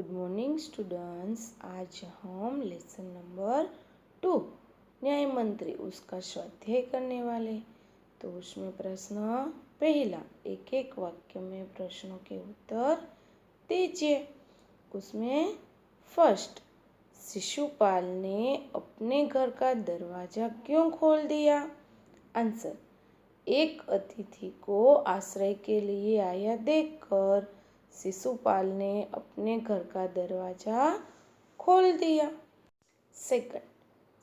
Good morning students. आज हम lesson number 2 न्याय मंत्री उसका स्वाध्याय करने वाले। तो उसमें प्रश्न पहला, एक एक वाक्य में प्रश्नों के उत्तर दीजिए। उसमें फर्स्ट, शिशुपाल ने अपने घर का दरवाजा क्यों खोल दिया? आंसर, एक अतिथि को आश्रय के लिए आया देखकर शिशुपाल ने अपने घर का दरवाजा खोल दिया। सेकंड,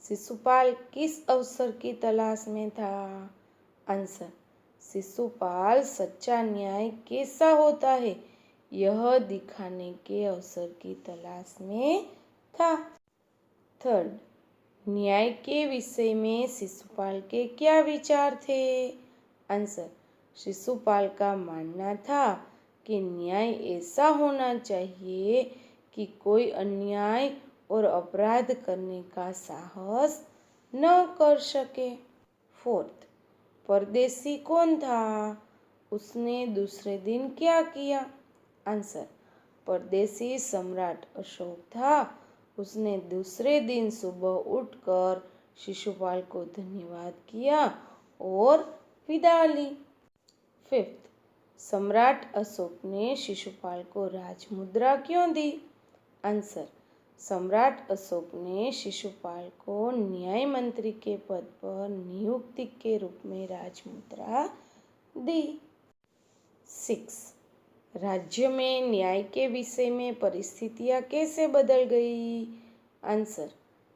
शिशुपाल किस अवसर की तलाश में था? आंसर, शिशुपाल सच्चा न्याय कैसा होता है यह दिखाने के अवसर की तलाश में था। थर्ड, न्याय के विषय में शिशुपाल के क्या विचार थे? आंसर, शिशुपाल का मानना था कि न्याय ऐसा होना चाहिए कि कोई अन्याय और अपराध करने का साहस न कर सके। फोर्थ, परदेसी कौन था? उसने दूसरे दिन क्या किया? आंसर, परदेसी सम्राट अशोक था। उसने दूसरे दिन सुबह उठकर शिशुपाल को धन्यवाद किया और विदा ली। फिफ्थ, सम्राट अशोक ने शिशुपाल को राजमुद्रा क्यों दी? आंसर, सम्राट अशोक ने शिशुपाल को न्याय मंत्री के पद पर नियुक्ति के रूप में राजमुद्रा दी। 6, राज्य में न्याय के विषय में परिस्थितियां कैसे बदल गई? आंसर,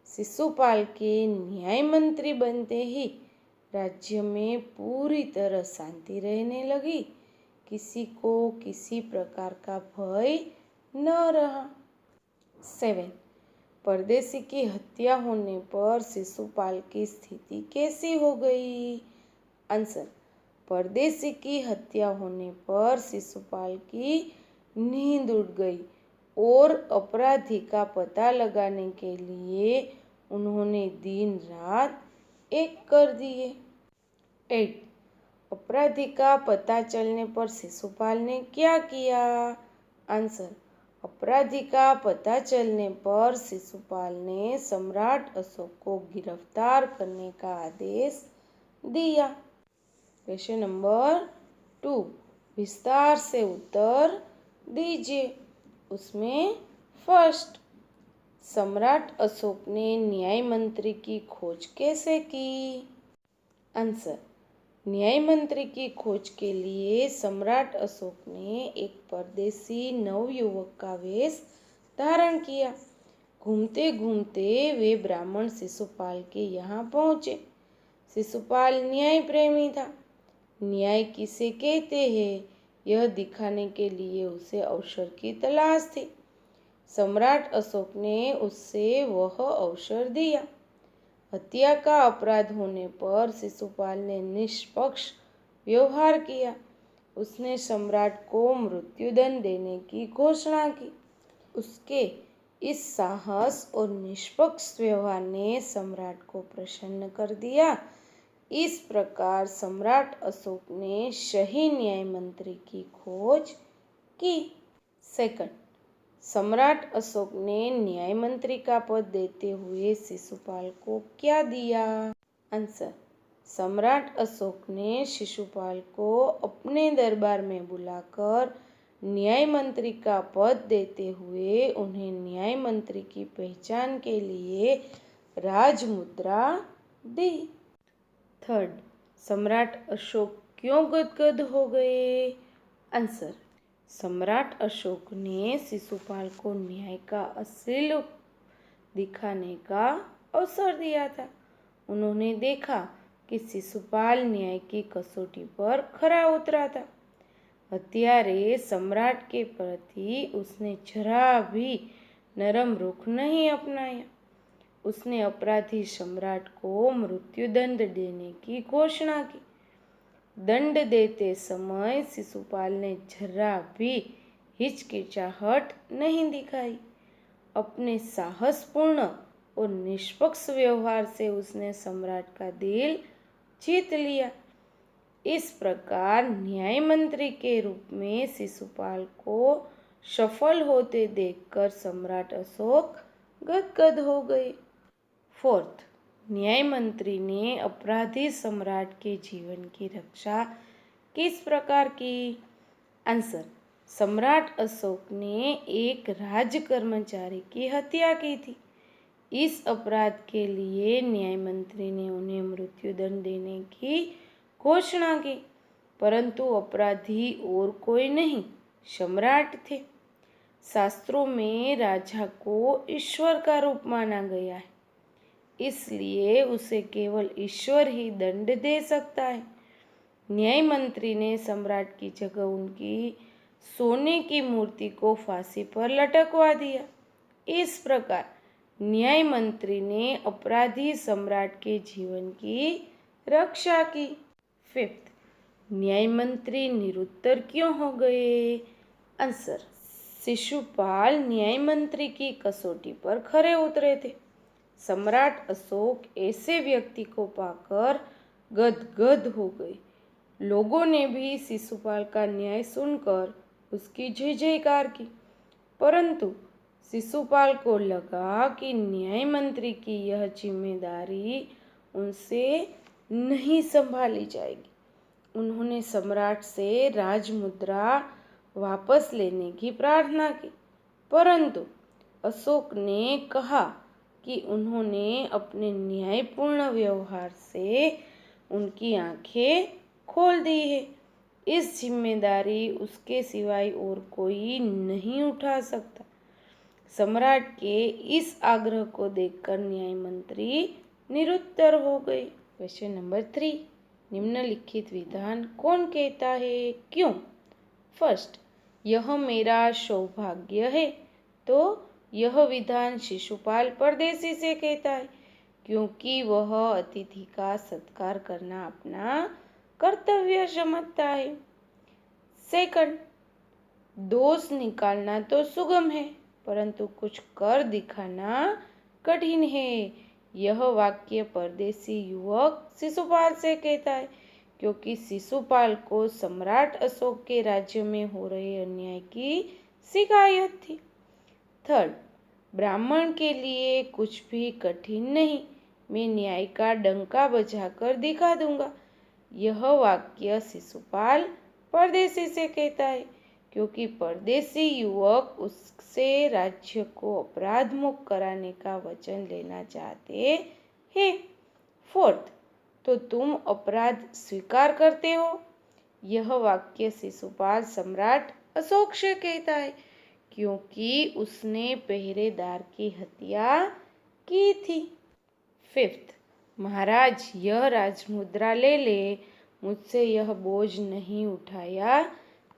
शिशुपाल के न्याय मंत्री बनते ही राज्य में पूरी तरह शांति रहने लगी। किसी को किसी प्रकार का भय न रहा। 7, परदेसी की हत्या होने पर शिशुपाल की स्थिति कैसी हो गई? आंसर, परदेसी की हत्या होने पर शिशुपाल की नींद उड़ गई और अपराधी का पता लगाने के लिए उन्होंने दिन रात एक कर दिए। 8, अपराधी का पता चलने पर शिशुपाल ने क्या किया? आंसर, अपराधी का पता चलने पर शिशुपाल ने सम्राट अशोक को गिरफ्तार करने का आदेश दिया। क्वेश्चन नंबर 2, विस्तार से उत्तर दीजिए। उसमें फर्स्ट, सम्राट अशोक ने न्याय मंत्री की खोज कैसे की? आंसर, न्याय मंत्री की खोज के लिए सम्राट अशोक ने एक परदेसी नवयुवक का वेश धारण किया। घूमते घूमते वे ब्राह्मण शिशुपाल के यहाँ पहुँचे। शिशुपाल न्याय प्रेमी था। न्याय किसे कहते हैं यह दिखाने के लिए उसे अवसर की तलाश थी। सम्राट अशोक ने उससे वह अवसर दिया। हत्या का अपराध होने पर शिशुपाल ने निष्पक्ष व्यवहार किया। उसने सम्राट को मृत्युदंड देने की घोषणा की। उसके इस साहस और निष्पक्ष व्यवहार ने सम्राट को प्रसन्न कर दिया। इस प्रकार सम्राट अशोक ने सही न्याय मंत्री की खोज की। सेकंड, सम्राट अशोक ने न्याय मंत्री का पद देते हुए शिशुपाल को क्या दिया? आंसर, सम्राट अशोक ने शिशुपाल को अपने दरबार में बुलाकर न्याय मंत्री का पद देते हुए उन्हें न्याय मंत्री की पहचान के लिए राजमुद्रा दी। थर्ड, सम्राट अशोक क्यों गदगद हो गए? आंसर, सम्राट अशोक ने शिशुपाल को न्याय का असली रूप दिखाने का अवसर दिया था। उन्होंने देखा कि शिशुपाल न्याय की कसौटी पर खरा उतरा था। हत्यारे सम्राट के प्रति उसने जरा भी नरम रुख नहीं अपनाया। उसने अपराधी सम्राट को मृत्युदंड देने की घोषणा की। दंड देते समय शिशुपाल ने जरा भी हिचकिचाहट नहीं दिखाई। अपने साहसपूर्ण और निष्पक्ष व्यवहार से उसने सम्राट का दिल जीत लिया। इस प्रकार न्याय मंत्री के रूप में शिशुपाल को सफल होते देखकर सम्राट अशोक गदगद हो गए। फोर्थ, न्याय मंत्री ने अपराधी सम्राट के जीवन की रक्षा किस प्रकार की? आंसर, सम्राट अशोक ने एक राज कर्मचारी की हत्या की थी। इस अपराध के लिए न्याय मंत्री ने उन्हें मृत्युदंड देने की घोषणा की, परंतु अपराधी और कोई नहीं, सम्राट थे। शास्त्रों में राजा को ईश्वर का रूप माना गया है, इसलिए उसे केवल ईश्वर ही दंड दे सकता है। न्याय मंत्री ने सम्राट की जगह उनकी सोने की मूर्ति को फांसी पर लटकवा दिया। इस प्रकार न्याय मंत्री ने अपराधी सम्राट के जीवन की रक्षा की। फिफ्थ, न्याय मंत्री निरुत्तर क्यों हो गए? आंसर, शिशुपाल न्याय मंत्री की कसौटी पर खरे उतरे थे। सम्राट अशोक ऐसे व्यक्ति को पाकर गदगद हो गए। लोगों ने भी शिशुपाल का न्याय सुनकर उसकी जय जयकार की, परंतु शिशुपाल को लगा कि न्याय मंत्री की यह जिम्मेदारी उनसे नहीं संभाली जाएगी। उन्होंने सम्राट से राजमुद्रा वापस लेने की प्रार्थना की, परंतु अशोक ने कहा कि उन्होंने अपने न्यायपूर्ण व्यवहार से उनकी आंखें खोल दी है। इस जिम्मेदारी उसके सिवाय और कोई नहीं उठा सकता। सम्राट के इस आग्रह को देखकर न्याय मंत्री निरुत्तर हो गए। क्वेश्चन नंबर 3, निम्नलिखित विधान कौन कहता है, क्यों? फर्स्ट, यह मेरा सौभाग्य है, तो यह विधान शिशुपाल परदेसी से कहता है, क्योंकि वह अतिथि का सत्कार करना अपना कर्तव्य समझता है। सेकंड, दोष निकालना तो सुगम है, परंतु कुछ कर दिखाना कठिन है। यह वाक्य परदेसी युवक शिशुपाल से कहता है, क्योंकि शिशुपाल को सम्राट अशोक के राज्य में हो रहे अन्याय की शिकायत थी। थर्ड, ब्राह्मण के लिए कुछ भी कठिन नहीं, मैं न्याय का डंका बजाकर दिखा दूंगा। यह वाक्य शिशुपाल परदेसी से कहता है, क्योंकि परदेसी युवक उससे राज्य को अपराध मुक्त कराने का वचन लेना चाहते हैं। फोर्थ, तो तुम अपराध स्वीकार करते हो। यह वाक्य शिशुपाल सम्राट अशोक से कहता है, क्योंकि उसने पहरेदार की हत्या की थी। फिफ्थ, महाराज यह राजमुद्रा ले ले, मुझसे यह बोझ नहीं उठाया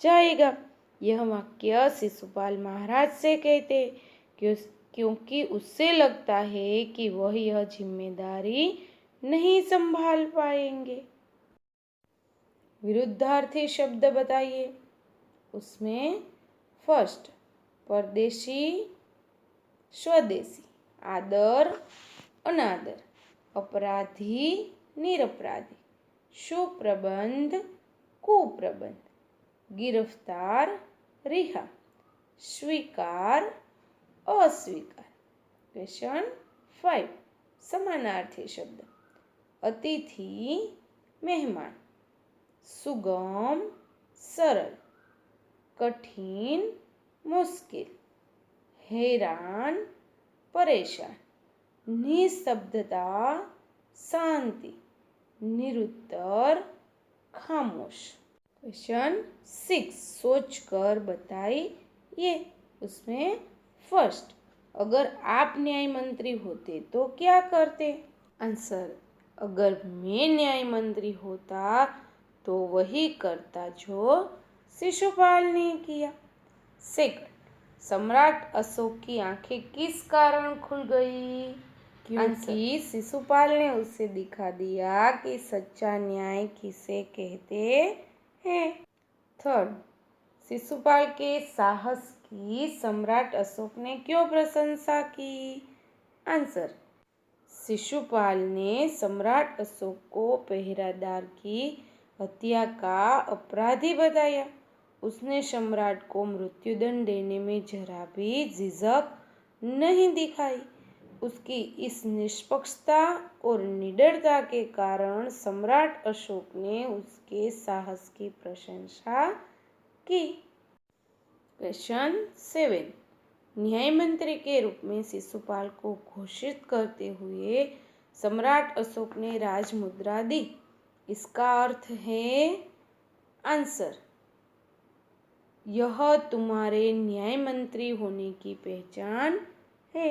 जाएगा। यह वाक्य शिशुपाल महाराज से कहते, क्योंकि उससे लगता है कि वह यह जिम्मेदारी नहीं संभाल पाएंगे। विरुद्धार्थी शब्द बताइए। उसमें फर्स्ट, परदेशी स्वदेशी, आदर अनादर, अपराधी निरपराधी, सुप्रबंध कुप्रबंध, गिरफ्तार रिहा, स्वीकार अस्वीकार। क्वेश्चन 5, समानार्थी शब्द। अतिथि मेहमान, सुगम सरल, कठिन मुश्किल, हैरान परेशान, निस्तब्धता शांति, निरुत्तर खामोश। क्वेश्चन 6, सोच कर बताइए। उसमें फर्स्ट, अगर आप न्याय मंत्री होते तो क्या करते? आंसर, अगर मैं न्याय मंत्री होता तो वही करता जो शिशुपाल ने किया। सेकंड, सम्राट अशोक की आंखें किस कारण खुल गई? क्योंकि शिशुपाल ने उसे दिखा दिया कि सच्चा न्याय किसे कहते हैं। थर्ड, शिशुपाल के साहस की सम्राट अशोक ने क्यों प्रशंसा की? आंसर, शिशुपाल ने सम्राट अशोक को पहरेदार की हत्या का अपराधी बताया। उसने सम्राट को मृत्युदंड देने में जरा भी झिझक नहीं दिखाई। उसकी इस निष्पक्षता और निडरता के कारण सम्राट अशोक ने उसके साहस की प्रशंसा की। क्वेश्चन 7, न्याय मंत्री के रूप में शिशुपाल को घोषित करते हुए सम्राट अशोक ने राजमुद्रा दी। इसका अर्थ है आंसर, यह तुम्हारे न्याय मंत्री होने की पहचान है।